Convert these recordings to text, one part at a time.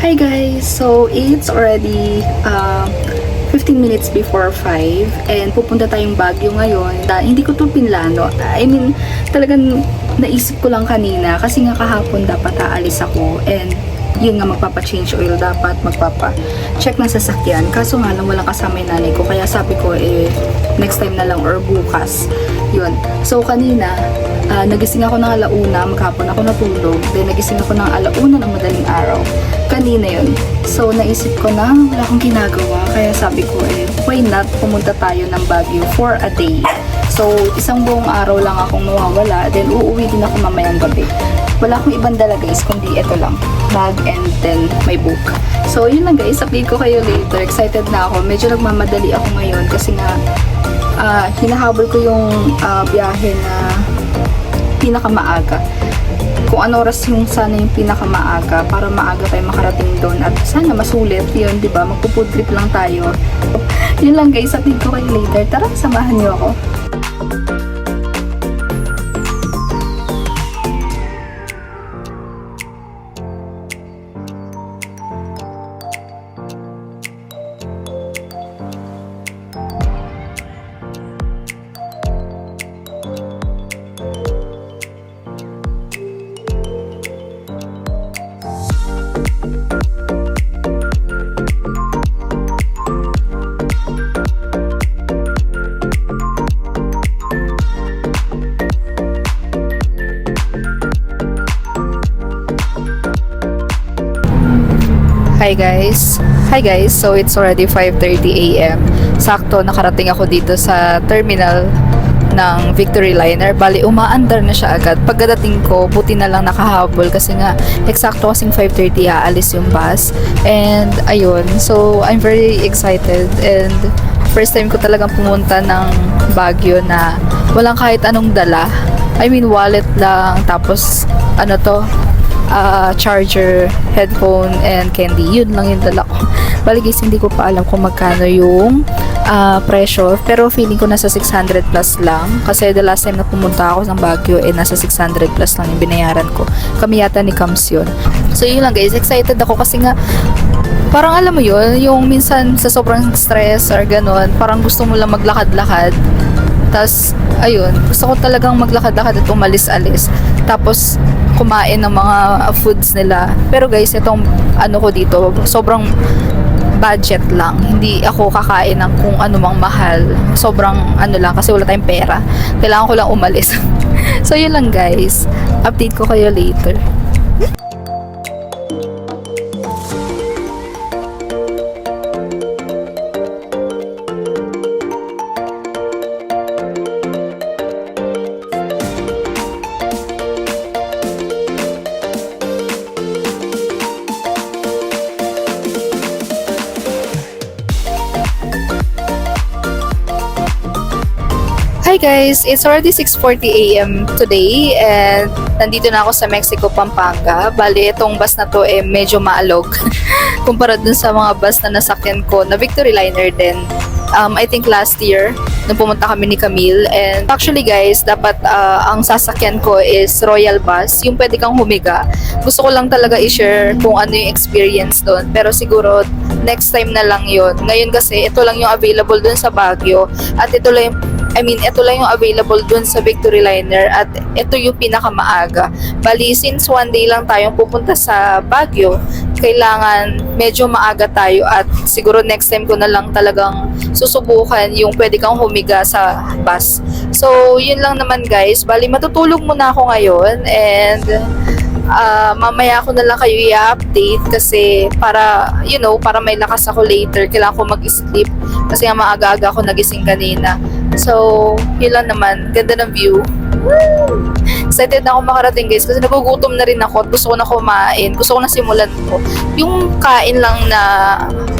Hi guys! So, it's already 15 minutes before 5 and pupunta tayong Baguio ngayon. Hindi ko to pinlano. I mean, talagang naisip ko lang kanina kasi nga kahapon dapat aalis ako and yun nga magpapa-change oil dapat, magpapa-check ng sasakyan. Kaso nga lang walang kasama yung nanay ko kaya sabi ko next time na lang or bukas. Yun. So kanina, nagising ako ng alauna, maghapon ako natulog. Then nagising ako ng alauna ng madaling araw. Kanina yun. So naisip ko na wala akong ginagawa kaya sabi ko why not pumunta tayo ng Baguio for a day. So isang buong araw lang akong nawawala. Then uuwi din ako mamayang gabi. Wala akong ibang dala guys, kundi ito lang. Bag and then my book. So yun lang guys, update ko kayo later. Excited na ako. Medyo nagmamadali ako ngayon kasi nga hinahabol ko yung biyahe na pinakamaaga. Kung ano oras yung sana yung pinakamaaga para maaga tayo makarating doon at sana masulit yun, di ba? Magpo-food trip lang tayo. Yun lang guys, update ko kayo later. Tara, samahan niyo ako. Hi guys, so it's already 5:30 AM. Sakto nakarating ako dito sa terminal ng Victory Liner. Bali umaandar na siya agad. Pagdating ko, buti na lang nakahabol kasi nga eksakto kasing 5:30 aalis yung bus. And ayun, so I'm very excited and first time ko talagang pumunta ng Baguio na walang kahit anong dala. I mean wallet lang, tapos charger, headphone, and candy. Yun lang yung dala ko. Bali guys, hindi ko pa alam kung magkano yung presyo. Pero feeling ko nasa 600 plus lang. Kasi the last time na pumunta ako ng Baguio, nasa 600 plus lang yung binayaran ko. Kami yata ni Kams yun. So yun lang guys, excited ako kasi nga parang alam mo yun, yung minsan sa sobrang stress or ganun, parang gusto mo lang maglakad-lakad. Tapos, ayun, gusto ko talagang maglakad-lakad at umalis-alis. Tapos, kumain ng mga foods nila. Pero guys, itong ko dito, sobrang budget lang. Hindi ako kakain ng kung ano mang mahal. Sobrang lang, kasi wala tayong pera. Kailangan ko lang umalis. So, yun lang guys. Update ko kayo later. Hi guys, it's already 6:40 AM today and nandito na ako sa Mexico, Pampanga. Bali, itong bus na to medyo maalog kumpara dun sa mga bus na nasakyan ko na Victory Liner din. I think last year, nung pumunta kami ni Camille. And actually guys, dapat ang sasakyan ko is Royal Bus, yung pwede kang humiga. Gusto ko lang talaga i-share kung ano yung experience doon. Pero siguro next time na lang yun. Ngayon kasi, ito lang yung available doon sa Baguio. At ito lang yung available dun sa Victory Liner at ito yung pinakamaaga. Bali, since one day lang tayong pupunta sa Baguio, kailangan medyo maaga tayo at siguro next time ko na lang talagang susubukan yung pwede kang humiga sa bus. So, yun lang naman guys. Bali, matutulog muna ako ngayon and mamaya ako na lang kayo i-update kasi para may lakas ako later. Kailangan ko mag-sleep kasi nga maaga-aga ako nagising kanina. So, yun lang naman. Ganda ng view. Woo! Excited na ako makarating guys kasi nagugutom na rin ako at gusto ko na kumain. Gusto ko na simulan ko. Yung kain lang na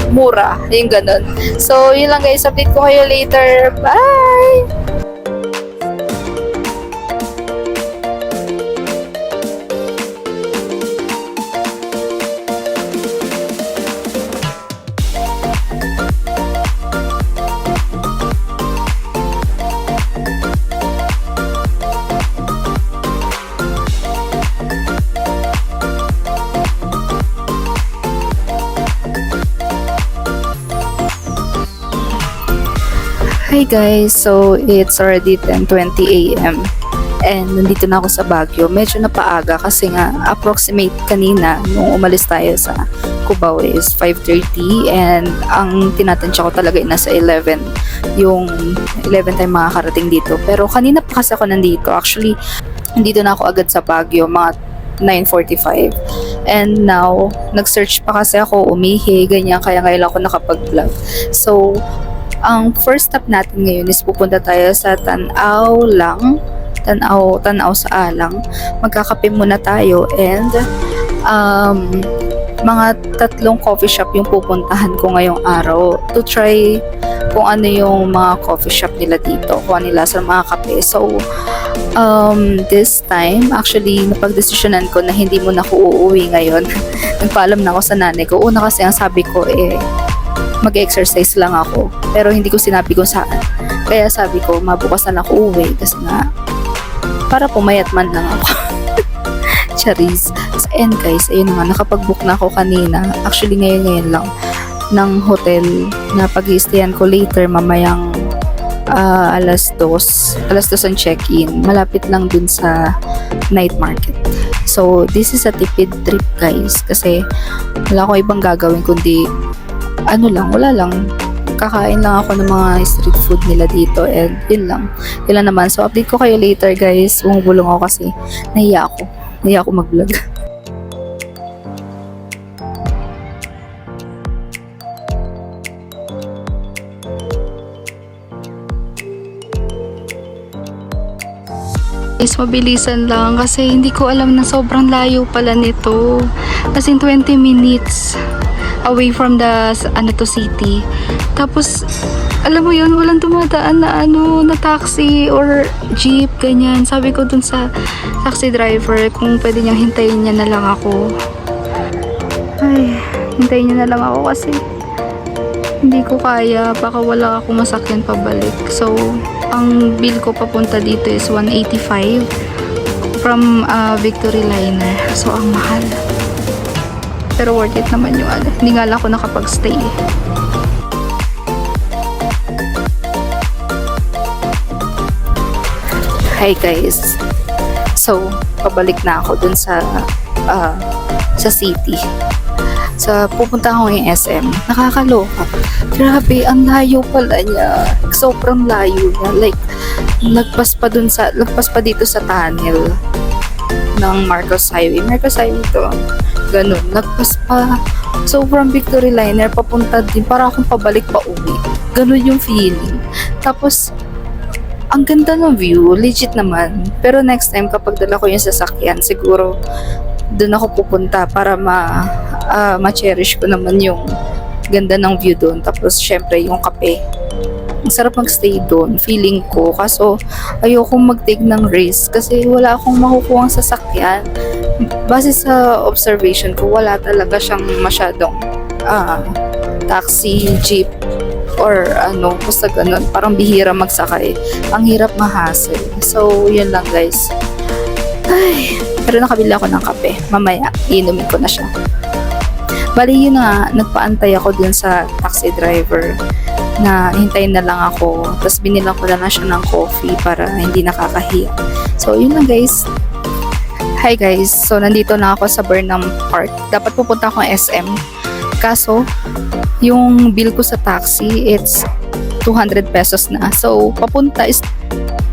mura. Yung ganun. So, yun lang guys. Update ko kayo later. Bye! Hi guys, so it's already 10:20 a.m. and nandito na ako sa Baguio. Medyo napaaga kasi nga approximate kanina nung umalis tayo sa Cubao is 5:30 and ang tinatansya ko talaga ay nasa 11. Yung 11 tayo makakarating dito. Pero kanina pa kasi ako nandito. Actually, nandito na ako agad sa Baguio, mga 9:45. And now, nag-search pa kasi ako, umihi, ganyan, kaya ngayon ako nakapag-vlog. So, ang first stop natin ngayon is pupunta tayo sa Tanaw lang. Tanaw sa Alang. Magkakape muna tayo and mga 3 coffee shop yung pupuntahan ko ngayong araw to try kung ano yung mga coffee shop nila dito, kung ano nila sa mga kape. So, this time, actually, napag-desisyonan ko na hindi muna ako uuwi ngayon. Nagpaalam na ako sa nanay ko. Una kasi ang sabi ko, mag-exercise lang ako. Pero hindi ko sinabi kung saan. Kaya sabi ko, mabukas na lang ako uwi kasi nga, para pumayat man lang ako. Charis. And guys, ayun nga, nakapag-book na ako kanina. Actually, ngayon lang ng hotel na pag-i-stayan ko later mamayang alas 2 ang check-in. Malapit lang dun sa night market. So, this is a tipid trip guys kasi wala akong ibang gagawin kundi wala lang. Kakain lang ako ng mga street food nila dito and yun lang naman. So, update ko kayo later guys. Bumubulong ako kasi nahiya ako mag-vlog. Guys, mabilisan lang kasi hindi ko alam na sobrang layo pala nito. As in 20 minutes away from the city. Tapos alam mo yun, walang dumadaan na taxi or jeep, ganyan. Sabi ko dun sa taxi driver kung pwede niyang hintayin niya na lang ako. Ay, hintayin niya na lang ako kasi hindi ko kaya, baka wala akong masakyan pabalik. So, ang bill ko papunta dito is 185 from Victory Liner. So, ang mahal. Pero worth it naman yung hindi nga lang ako nakapag-stay. Hi guys. So, pabalik na ako dun sa city. Pupunta ako ng SM. Nakakaloka. Grabe, ang layo pala niya. Sobrang layo niya. Like, lagpas pa dito sa tunnel ng Marcos Highway. Marcos Highway to. Ganun. Lagpas pa. So, from Victory Liner, papunta din. Para akong pabalik pa uwi. Ganun yung feeling. Tapos, ang ganda ng view. Legit naman. Pero next time, kapag dala ko yung sasakyan, siguro, doon ako pupunta para ma-cherish ko naman yung ganda ng view doon. Tapos, syempre, yung kape. Ang sarap mag-stay doon, feeling ko. Kaso, ayokong mag-take ng risk kasi wala akong makukuhang sasakyan. Base sa observation ko, wala talaga siyang masyadong taxi, jeep, or basta ganun. Parang bihira magsakay. Ang hirap ma-hassle. So, yun lang guys. Ay, pero nakabili ako ng kape. Mamaya, inumin ko na siya. Bali yun nga, nagpaantay ako dun sa taxi driver na hintayin na lang ako. Tapos binilang ko na lang siya ng coffee para hindi nakakahiya. So, yun lang guys. Hi guys. So, nandito na ako sa Burnham Park. Dapat pupunta ako ng SM. Kaso, yung bill ko sa taxi, it's 200 pesos na. So, papunta is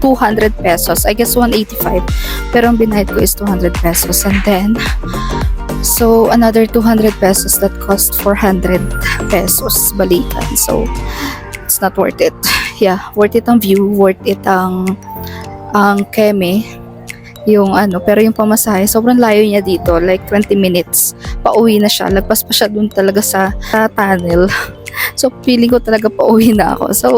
200 pesos. I guess 185. Pero ang binayad ko is 200 pesos. And then, so, another 200 pesos that cost 400 pesos balikan. So, it's not worth it. Yeah, worth it ang view, worth it ang keme, yung pero yung pamasahe, sobrang layo niya dito, like 20 minutes. Pauwi na siya, lagpas pa siya dun talaga sa tunnel. So, feeling ko talaga pauwi na ako. So,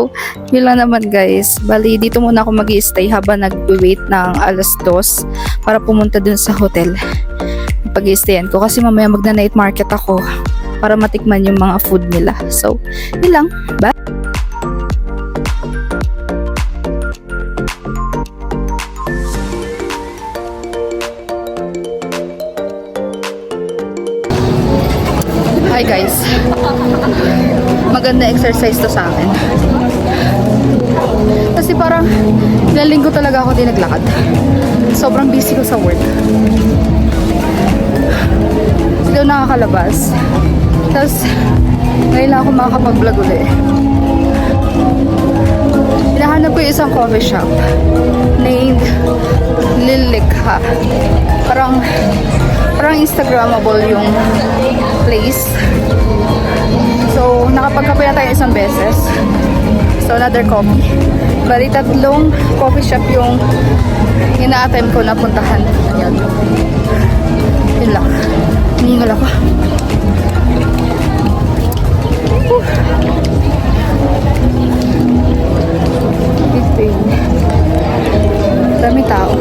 yun lang naman guys. Bali, dito muna ako mag-i-stay habang nag-wait ng alas 2 para pumunta dun sa hotel. Pag-i-stayan ko kasi mamaya magna-night market ako para matikman yung mga food nila. So, yun lang. Bye! Hi guys. Maganda exercise to sa akin. Kasi parang ilang linggo talaga ako din naglakad. Sobrang busy ko sa work. Hindi ako nakakalabas. Tapos, ngayon lang ako makakapag-vlog ulit. Hinahanap ko yung isang coffee shop named Lilikha. Parang Instagrammable yung place. So, nakapagkape na tayo isang beses. So, another coffee. Bali, 3 coffee shop yung ina-attempt ko na puntahan. Ayan. Yun lang. Hinihingal ako. Big pain. Dami tao.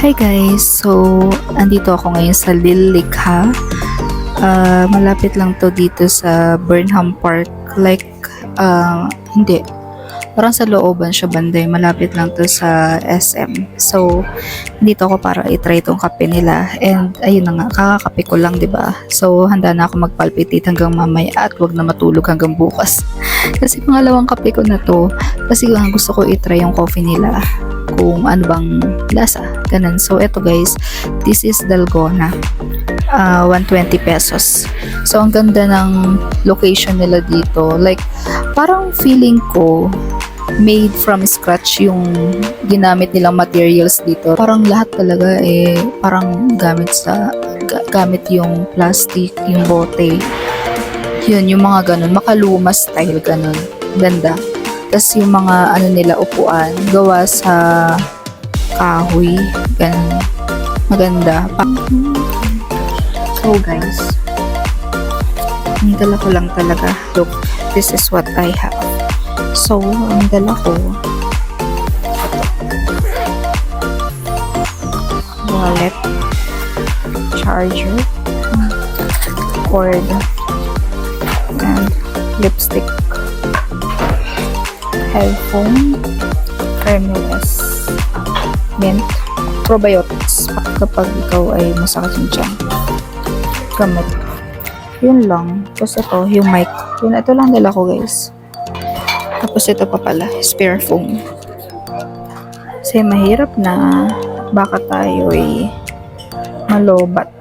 Hi guys! So, andito ako ngayon sa Lilikha. Malapit lang to dito sa Burnham Park. Like, hindi. Parang sa looban siya banday. Malapit lang to sa SM. So, dito ako para i-try tong kape nila. And, ayun na nga, kakakape ko lang, 'di ba? So, handa na ako magpalpitate hanggang mamaya at wag na matulog hanggang bukas. Kasi pangalawang kape ko na to. Kasi gusto ko i-try yung coffee nila. Kung ano bang lasa. Ganun. So, eto guys, this is Dalgona. 120 pesos. So, ang ganda ng location nila dito. Like, parang feeling ko made from scratch yung ginamit nilang materials dito. Parang lahat talaga parang gamit yung plastic, yung bote. Yun, yung mga ganun. Makaluma style, ganun. Ganda. Tapos yung mga nila upuan, gawa sa kahoy. Ganun. Maganda. So guys, ang dala ko lang talaga. Look, this is what I have. So, ang dala ko, wallet, charger, cord, and lipstick, headphone, Cremeless, mint, probiotics kapag ikaw ay masakit yung tiyan. Gamot. Yun lang. Tapos ito, yung mic. Yun, ito lang dala ko guys. Tapos ito pa pala, spare phone. Kasi mahirap na baka tayo ay malobat.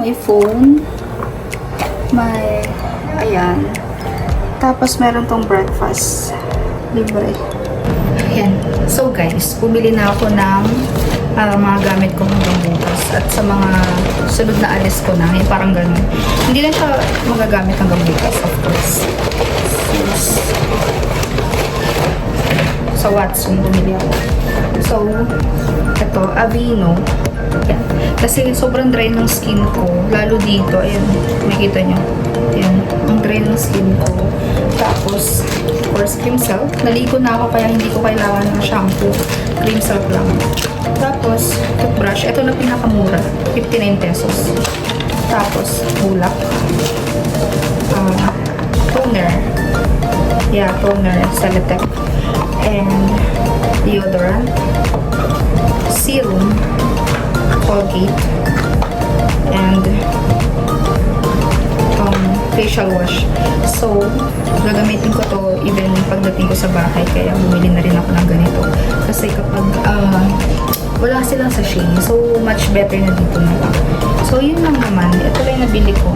May phone, ayan, tapos meron tong breakfast libre. Ayan. So guys, bumili na ako ng mga gamit ko hanggang bukas. At sa mga sunod na alis ko na, yung parang ganun. Hindi lang siya magagamit hanggang bukas, of course. Sa Watson, bumili ako. So, ito, Aveeno. Yan. Kasi sobrang dry ng skin ko. Lalo dito, ayan, makikita nyo. Ayan, ang dry ng skin ko. Tapos, of course, cream silk. Naligo na ako kaya hindi ko kailangan ng shampoo. Cream silk lang. Tapos, toothbrush. Ito na pinakamura. 59 pesos. Tapos, bulak. Toner. Yeah, toner. Celotex. And deodorant. Serum. Colgate. And facial wash. So, gagamitin ko to even pagdating ko sa bahay. Kaya bumili na rin ako ng ganito. Kasi kapag wala silang sachet, so much better na dito na lang. So, yun lang naman. Ito lang yung nabili ko.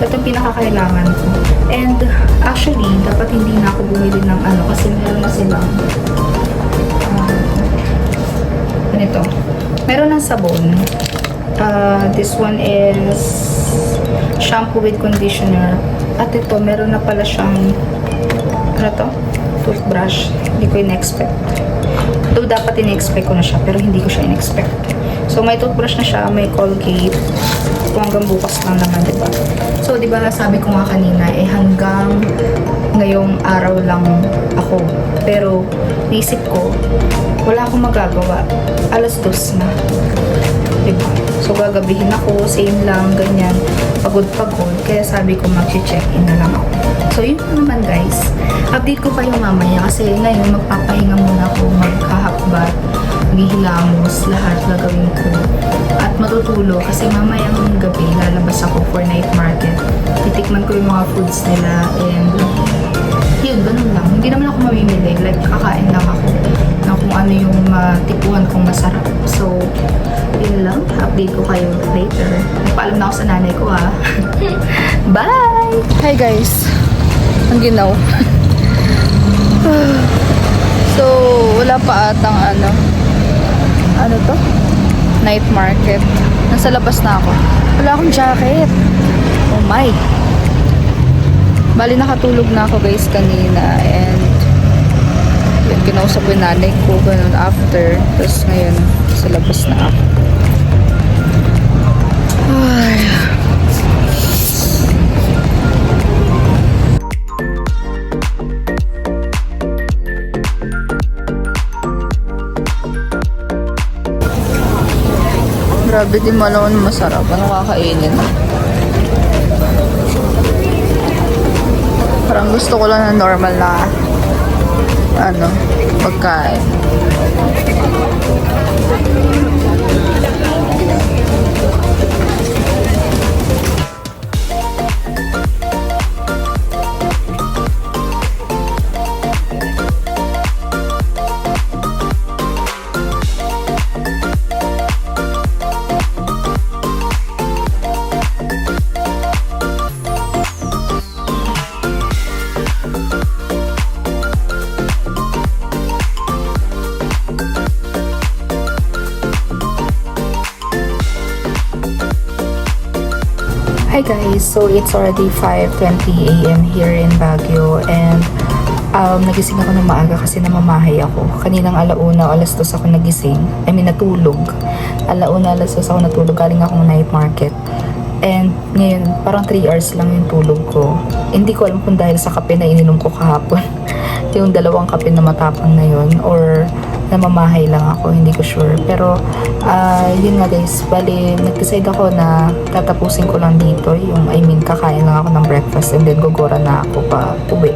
Ito yung pinakakailangan ko. And actually, dapat hindi na ako bumili ng ano kasi meron na silang ganito. Meron ng sabon. This one is shampoo with conditioner. At ito, meron na pala siyang ano to? Toothbrush. Hindi ko in-expect. Though dapat in-expect ko na siya, pero hindi ko siya in-expect. So, may toothbrush na siya, may Colgate. Kung hanggang bukas lang naman, diba? So, diba, sabi ko nga kanina, hanggang ngayong araw lang ako. Pero, naisip ko, wala akong magagawa. 2:00 na. Diba? So, gagabihin ako, same lang, ganyan. Pagod-pagod. Kaya sabi ko, mag-check-in na lang ako. So, yun na naman, guys. Update ko kayo mamaya kasi ngayon magpapahinga muna ako, maghahakbat, maghihilamos, lahat gagawin ko. At matutulog kasi mamayang gabi lalabas ako for night market. Titikman ko yung mga foods nila and yun, ganun lang. Hindi naman ako mamimili. Like, kakain lang ako ng kung ano yung matipuan kong masarap. So, yun lang. Update ko kayo later. Nagpaalam na ako sa nanay ko, ha. Bye! Hi, guys. Ang ginaw. So, wala pa atang ano to? Night market. Nasa labas na ako. Wala akong jacket. Oh my. Bali, nakatulog na ako guys kanina and yun, kinausap ko yung nanay ko ganun after. Tapos ngayon, sa labas na ako. Ay. Grabe, di mo alam ano masarap. Ano kakainin? Parang gusto ko lang na normal na pagkain. Hi guys, so it's already 5:20 AM here in Baguio and nagising ako ng maaga kasi namamahay ako. Kaninang 1:00, 2:00 ako nagising. I mean natulog. 1:00, 2:00 ako natulog. Galing akong night market. And ngayon, parang 3 hours lang yung tulog ko. Hindi ko alam kung dahil sa kape na ininom ko kahapon. Yung 2 kape na matapang na yun or namamahay lang ako, hindi ko sure. Pero, yun nga guys, bali, nag-decide ako na tatapusin ko lang dito. Kakain lang ako ng breakfast and then gugora na ako pa uwi.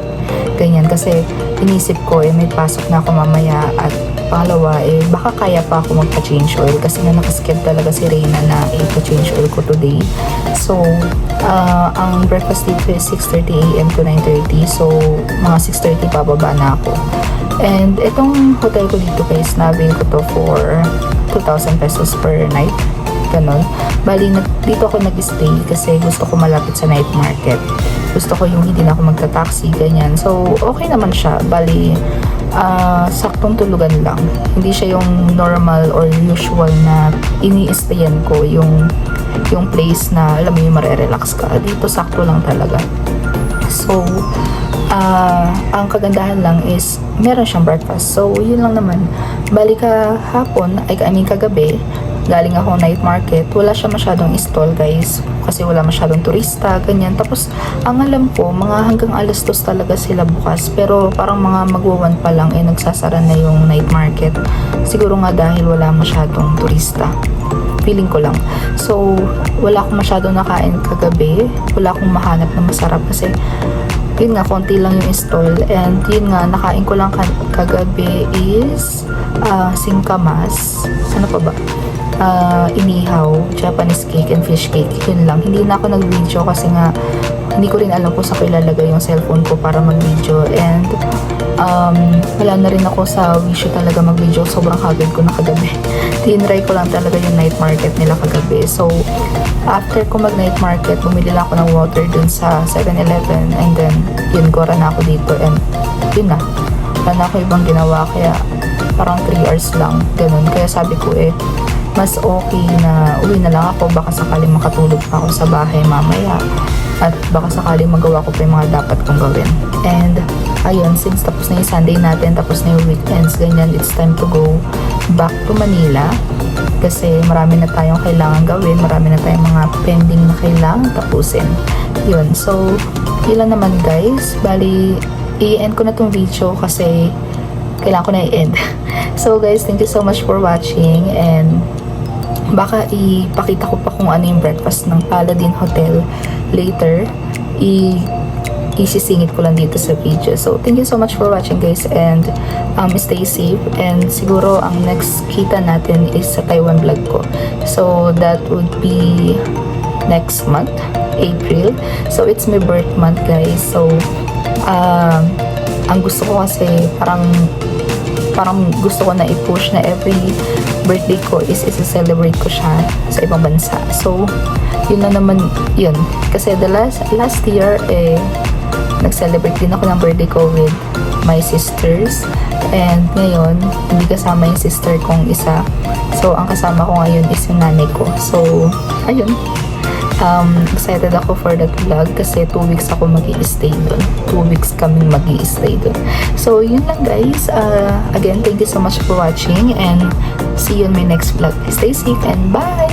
Ganyan, kasi inisip ko, may pasok na ako mamaya at pangalawa, baka kaya pa ako magpa-change oil kasi nga nakasked talaga si Reyna na ipa-change oil ko today. So, ang breakfast dito is 6:30 AM to 9:30. So, mga 6:30 pababa na ako. And itong hotel ko dito guys, nabil ko to for 2,000 pesos per night. Ganon. Bali, dito ako nag-stay kasi gusto ko malapit sa night market. Gusto ko yung hindi na ako magta-taxi, ganyan. So, okay naman siya. Bali, saktong tulugan lang. Hindi siya yung normal or usual na ini-stayan ko, yung place na alam mo yung marerelax ka. Dito sakto lang talaga. So, ang kagandahan lang is meron siyang breakfast. So, yun lang naman. Bali kagabi, galing ako night market. Wala siya masyadong stall, guys. Kasi wala masyadong turista, ganyan. Tapos, ang alam ko, mga hanggang alas 2 talaga sila bukas. Pero parang mga magwawan pa lang, nagsasara na yung night market. Siguro nga dahil wala masyadong turista. Feeling ko lang. So, wala akong masyadong nakain kagabi. Wala akong mahanap na masarap kasi yun nga, konti lang yung stall. And yun nga, nakain ko lang kagabi is singkamas. Ano pa ba? Inihaw, Japanese cake and fish cake. Yun lang. Hindi na ako nag-video kasi nga hindi ko rin alam kung saan ko ilalagay yung cellphone ko para mag-video. And wala na rin ako sa wisyo talaga mag-video. Sobrang hagod ko na kagabi. Tinry ko lang talaga yung night market nila kagabi. So, after ko mag-night market, bumili lang ako ng water dun sa 7-Eleven. And then, yun, gora na ako dito. And yun na. Wala na ako ibang ginawa. Kaya, parang 3 hours lang. Ganun. Kaya sabi ko mas okay na uwi na lang ako. Baka sakaling makatulog pa ako sa bahay mamaya. At baka sakaling magawa ko pa yung mga dapat kong gawin. And, ayun, since tapos na yung Sunday natin, tapos na yung weekends, ganyan, it's time to go back to Manila. Kasi marami na tayong kailangan gawin, marami na tayong mga pending na kailangan tapusin. Yun, so, yun lang naman guys. Bali, i-end ko na tong video kasi kailangan ko na i-end. So guys, thank you so much for watching and baka ipakita ko pa kung ano yung breakfast ng Paladin Hotel later. Isisingit ko lang dito sa video. So, thank you so much for watching guys and stay safe and siguro ang next kita natin is sa Taiwan vlog ko. So, that would be next month, April. So, it's my birth month guys. So, ang gusto ko kasi parang gusto ko na i-push na every birthday ko is isa-celebrate ko siya sa ibang bansa. So, yun na naman yun. Kasi the last year, nag-celebrate din ako ng birthday ko with my sisters. And ngayon, hindi kasama yung sister kong isa. So, ang kasama ko ngayon is yung nanay ko. So, ayun. Excited ako for that vlog kasi 2 weeks ako mag-i-stay doon. 2 weeks kaming mag-i-stay doon. So, yun lang guys. Again, thank you so much for watching and see you in my next vlog. Stay safe and bye!